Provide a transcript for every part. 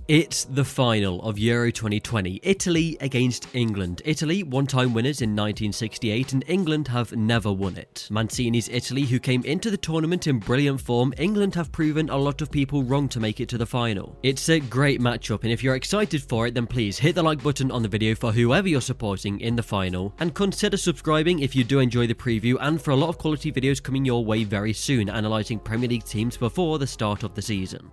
It's the final of Euro 2020, Italy against England. Italy, one-time winners in 1968, and England have never won it. Mancini's Italy, who came into the tournament in brilliant form, England have proven a lot of people wrong to make it to the final. It's a great matchup, and if you're excited for it, then please hit the like button on the video for whoever you're supporting in the final, and consider subscribing if you do enjoy the preview and for a lot of quality videos coming your way very soon, analysing Premier League teams before the start of the season.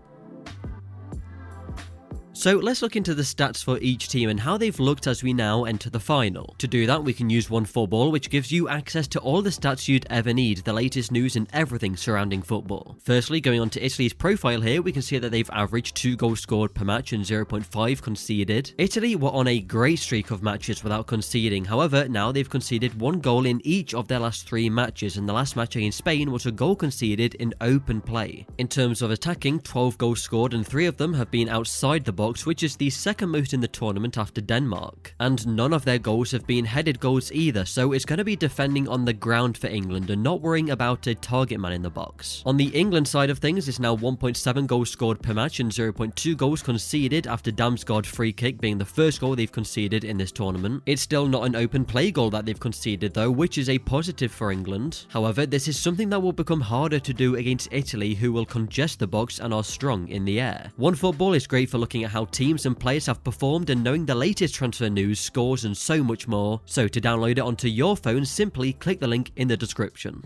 So let's look into the stats for each team and how they've looked as we now enter the final. To do that, we can use OneFootball, which gives you access to all the stats you'd ever need, the latest news and everything surrounding football. Firstly, going on to Italy's profile here, we can see that they've averaged 2 goals scored per match and 0.5 conceded. Italy were on a great streak of matches without conceding. However, now they've conceded 1 goal in each of their last 3 matches, and the last match against Spain was a goal conceded in open play. In terms of attacking, 12 goals scored and 3 of them have been outside the box, which is the second most in the tournament after Denmark. And none of their goals have been headed goals either, so it's going to be defending on the ground for England and not worrying about a target man in the box. On the England side of things, it's now 1.7 goals scored per match and 0.2 goals conceded after Damsgaard's free kick being the first goal they've conceded in this tournament. It's still not an open play goal that they've conceded though, which is a positive for England. However, this is something that will become harder to do against Italy, who will congest the box and are strong in the air. OneFootball is great for looking at how teams and players have performed and knowing the latest transfer news, scores and so much more. So to download it onto your phone, simply click the link in the description.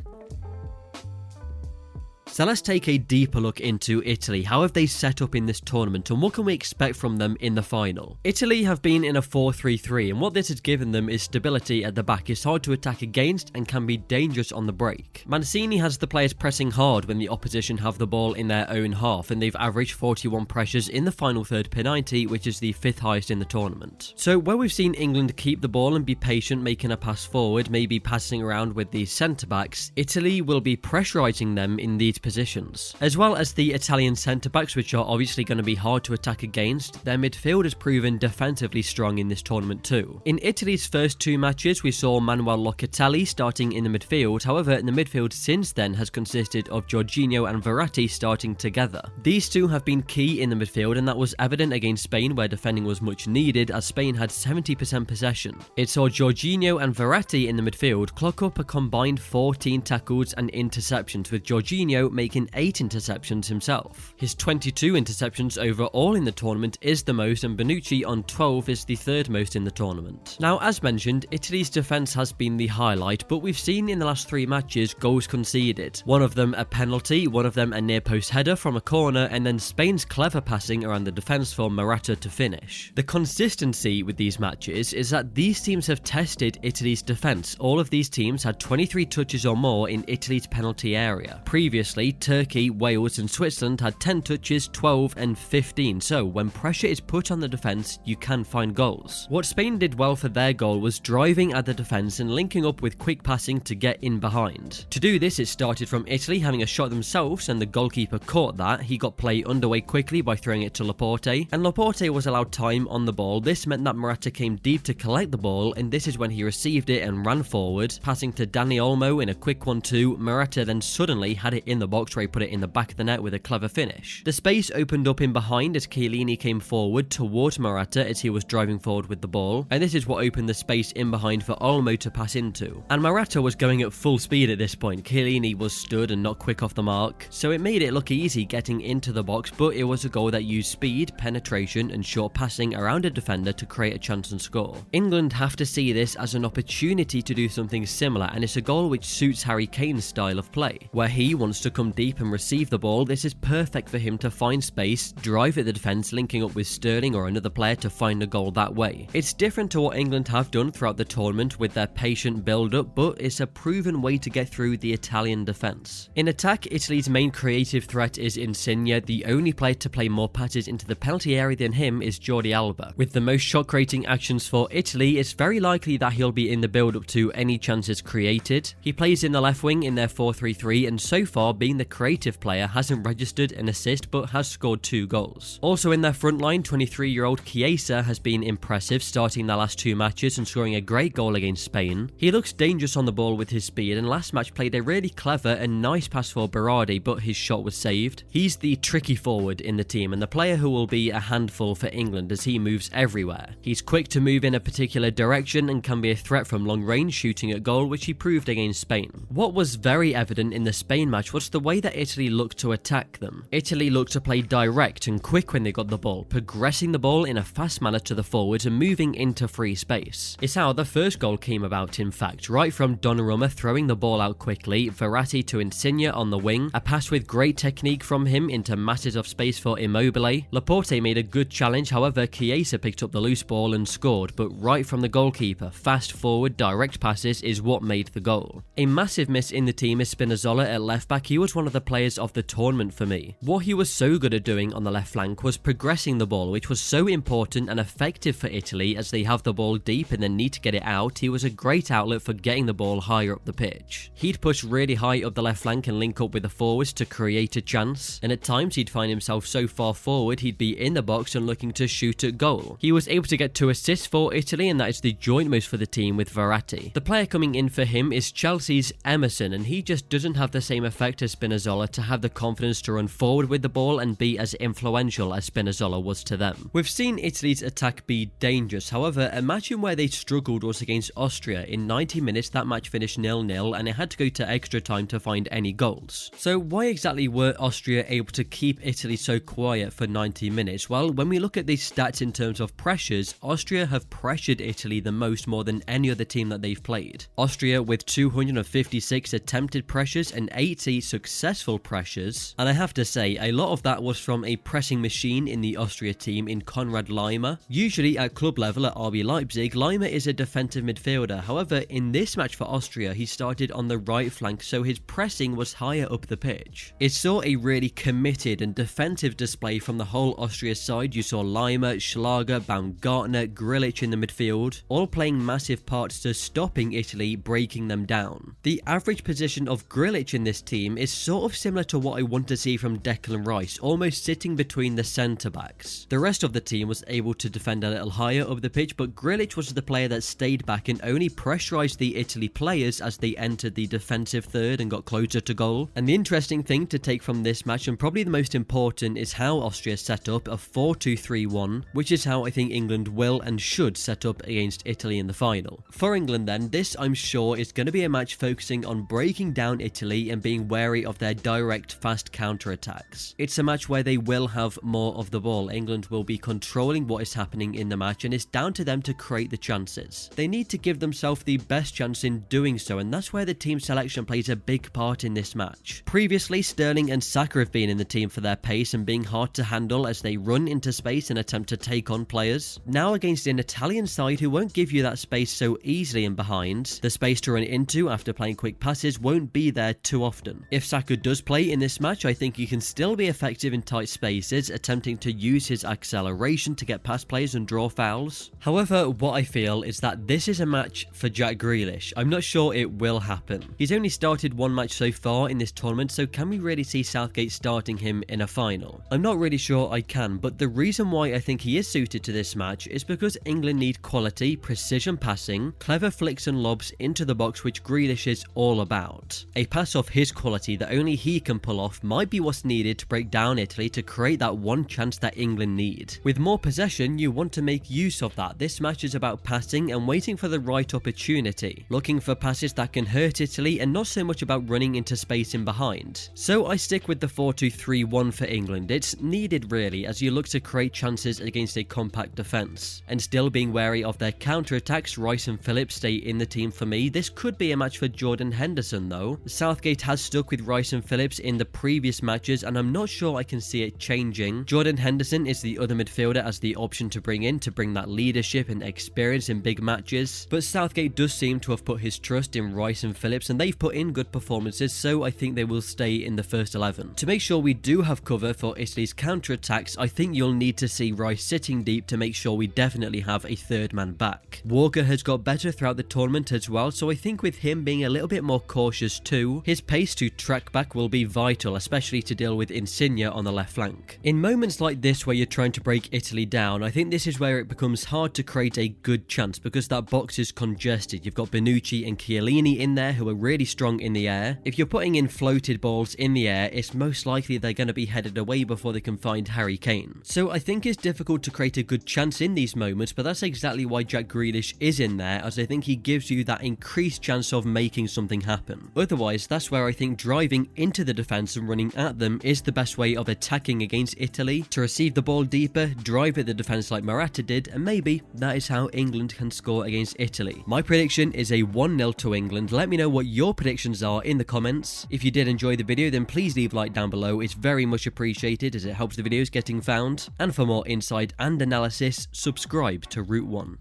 So let's take a deeper look into Italy. How have they set up in this tournament and what can we expect from them in the final? Italy have been in a 4-3-3 and what this has given them is stability at the back. It's hard to attack against and can be dangerous on the break. Mancini has the players pressing hard when the opposition have the ball in their own half, and they've averaged 41 pressures in the final third per 90, which is the 5th highest in the tournament. So where we've seen England keep the ball and be patient, making a pass forward, maybe passing around with the centre-backs, Italy will be pressurising them in these positions. As well as the Italian centre-backs, which are obviously going to be hard to attack against, their midfield has proven defensively strong in this tournament too. In Italy's first 2 matches, we saw Manuel Locatelli starting in the midfield. However, the midfield since then has consisted of Jorginho and Verratti starting together. These two have been key in the midfield, and that was evident against Spain, where defending was much needed as Spain had 70% possession. It saw Jorginho and Verratti in the midfield clock up a combined 14 tackles and interceptions, with Jorginho making 8 interceptions himself. His 22 interceptions overall in the tournament is the most, and Bonucci on 12 is the 3rd most in the tournament. Now, as mentioned, Italy's defence has been the highlight, but we've seen in the last 3 matches goals conceded. One of them a penalty, one of them a near post header from a corner, and then Spain's clever passing around the defence for Morata to finish. The consistency with these matches is that these teams have tested Italy's defence. All of these teams had 23 touches or more in Italy's penalty area. Previously, Turkey, Wales and Switzerland had 10 touches, 12 and 15, so when pressure is put on the defence, you can find goals. What Spain did well for their goal was driving at the defence and linking up with quick passing to get in behind. To do this, it started from Italy having a shot themselves, and the goalkeeper caught that. He got play underway quickly by throwing it to Laporte, and Laporte was allowed time on the ball. This meant that Morata came deep to collect the ball, and this is when he received it and ran forward, passing to Dani Olmo in a quick 1-2. Morata then suddenly had it in the box, where he put it in the back of the net with a clever finish. The space opened up in behind as Chiellini came forward towards Morata as he was driving forward with the ball, and this is what opened the space in behind for Olmo to pass into. And Morata was going at full speed at this point. Chiellini was stood and not quick off the mark, so it made it look easy getting into the box, but it was a goal that used speed, penetration and short passing around a defender to create a chance and score. England have to see this as an opportunity to do something similar, and it's a goal which suits Harry Kane's style of play, where he wants to come deep and receive the ball. This is perfect for him to find space, drive at the defence, linking up with Sterling or another player to find a goal that way. It's different to what England have done throughout the tournament with their patient build-up, but it's a proven way to get through the Italian defence. In attack, Italy's main creative threat is Insigne. The only player to play more passes into the penalty area than him is Jordi Alba. With the most shot-creating actions for Italy, it's very likely that he'll be in the build-up to any chances created. He plays in the left wing in their 4-3-3 and so far being being the creative player, hasn't registered an assist but has scored 2 goals. Also in their front line, 23-year-old Chiesa has been impressive, starting their last 2 matches and scoring a great goal against Spain. He looks dangerous on the ball with his speed, and last match played a really clever and nice pass for Berardi, but his shot was saved. He's the tricky forward in the team and the player who will be a handful for England as he moves everywhere. He's quick to move in a particular direction and can be a threat from long range, shooting at goal, which he proved against Spain. What was very evident in the Spain match was the way that Italy looked to attack them. Italy looked to play direct and quick when they got the ball, progressing the ball in a fast manner to the forwards and moving into free space. It's how the first goal came about, in fact, right from Donnarumma throwing the ball out quickly, Verratti to Insigne on the wing, a pass with great technique from him into masses of space for Immobile. Laporte made a good challenge, however Chiesa picked up the loose ball and scored, but right from the goalkeeper, fast forward direct passes is what made the goal. A massive miss in the team is Spinazzola at left back. He was one of the players of the tournament for me. What he was so good at doing on the left flank was progressing the ball, which was so important and effective for Italy as they have the ball deep and then need to get it out. He was a great outlet for getting the ball higher up the pitch. He'd push really high up the left flank and link up with the forwards to create a chance, and at times he'd find himself so far forward he'd be in the box and looking to shoot at goal. He was able to get 2 assists for Italy, and that is the joint most for the team with Verratti. The player coming in for him is Chelsea's Emerson, and he just doesn't have the same effect as Spinazzola to have the confidence to run forward with the ball and be as influential as Spinazzola was to them. We've seen Italy's attack be dangerous, however, a match in where they struggled was against Austria. In 90 minutes that match finished 0-0 and it had to go to extra time to find any goals. So why exactly were Austria able to keep Italy so quiet for 90 minutes? Well, when we look at these stats in terms of pressures, Austria have pressured Italy the most, more than any other team that they've played. Austria with 256 attempted pressures and 80 successful pressures, and I have to say a lot of that was from a pressing machine in the Austria team in Konrad Laimer. Usually at club level at RB Leipzig, Laimer is a defensive midfielder, however in this match for Austria he started on the right flank, so his pressing was higher up the pitch. It saw a really committed and defensive display from the whole Austria side. You saw Laimer, Schlager, Baumgartner, Grilic in the midfield, all playing massive parts to stopping Italy, breaking them down. The average position of Grilic in this team is sort of similar to what I want to see from Declan Rice, almost sitting between the centre backs. The rest of the team was able to defend a little higher up the pitch, but Grilic was the player that stayed back and only pressurised the Italy players as they entered the defensive third and got closer to goal. And the interesting thing to take from this match, and probably the most important, is how Austria set up a 4-2-3-1, which is how I think England will and should set up against Italy in the final. For England then, this I'm sure is going to be a match focusing on breaking down Italy and being wary of their direct fast counter-attacks. It's a match where they will have more of the ball. England will be controlling what is happening in the match, and it's down to them to create the chances. They need to give themselves the best chance in doing so, and that's where the team selection plays a big part in this match. Previously, Sterling and Saka have been in the team for their pace and being hard to handle as they run into space and attempt to take on players. Now against an Italian side who won't give you that space so easily in behind, the space to run into after playing quick passes won't be there too often. If Saka does play in this match, I think he can still be effective in tight spaces, attempting to use his acceleration to get past players and draw fouls. However, what I feel is that this is a match for Jack Grealish. I'm not sure it will happen. He's only started 1 match so far in this tournament, so can we really see Southgate starting him in a final? I'm not really sure I can, but the reason why I think he is suited to this match is because England need quality, precision passing, clever flicks and lobs into the box, which Grealish is all about. A pass of his quality that only he can pull off might be what's needed to break down Italy to create that one chance that England need. With more possession, you want to make use of that. This match is about passing and waiting for the right opportunity, looking for passes that can hurt Italy and not so much about running into space in behind. So I stick with the 4-2-3-1 for England. It's needed really as you look to create chances against a compact defence. And still being wary of their counter-attacks, Rice and Phillips stay in the team for me. This could be a match for Jordan Henderson though. Southgate has stuck with Rice and Phillips in the previous matches and I'm not sure I can see it changing. Jordan Henderson is the other midfielder as the option to bring in to bring that leadership and experience in big matches, but Southgate does seem to have put his trust in Rice and Phillips and they've put in good performances, so I think they will stay in the first 11. To make sure we do have cover for Italy's counter-attacks, I think you'll need to see Rice sitting deep to make sure we definitely have a third man back. Walker has got better throughout the tournament as well, so I think with him being a little bit more cautious too, his pace to track back will be vital, especially to deal with Insigne on the left flank. In moments like this where you're trying to break Italy down, I think this is where it becomes hard to create a good chance because that box is congested. You've got Bonucci and Chiellini in there who are really strong in the air. If you're putting in floated balls in the air, it's most likely they're going to be headed away before they can find Harry Kane. So I think it's difficult to create a good chance in these moments, but that's exactly why Jack Grealish is in there, as I think he gives you that increased chance of making something happen. Otherwise, that's where I think driving into the defense and running at them is the best way of attacking against Italy, to receive the ball deeper, drive at the defense like Morata did, and maybe that is how England can score against Italy. My prediction is a 1-0 to England. Let me know what your predictions are in the comments. If you did enjoy the video, then please leave a like down below. It's very much appreciated as it helps the videos getting found. And for more insight and analysis, subscribe to Route 1.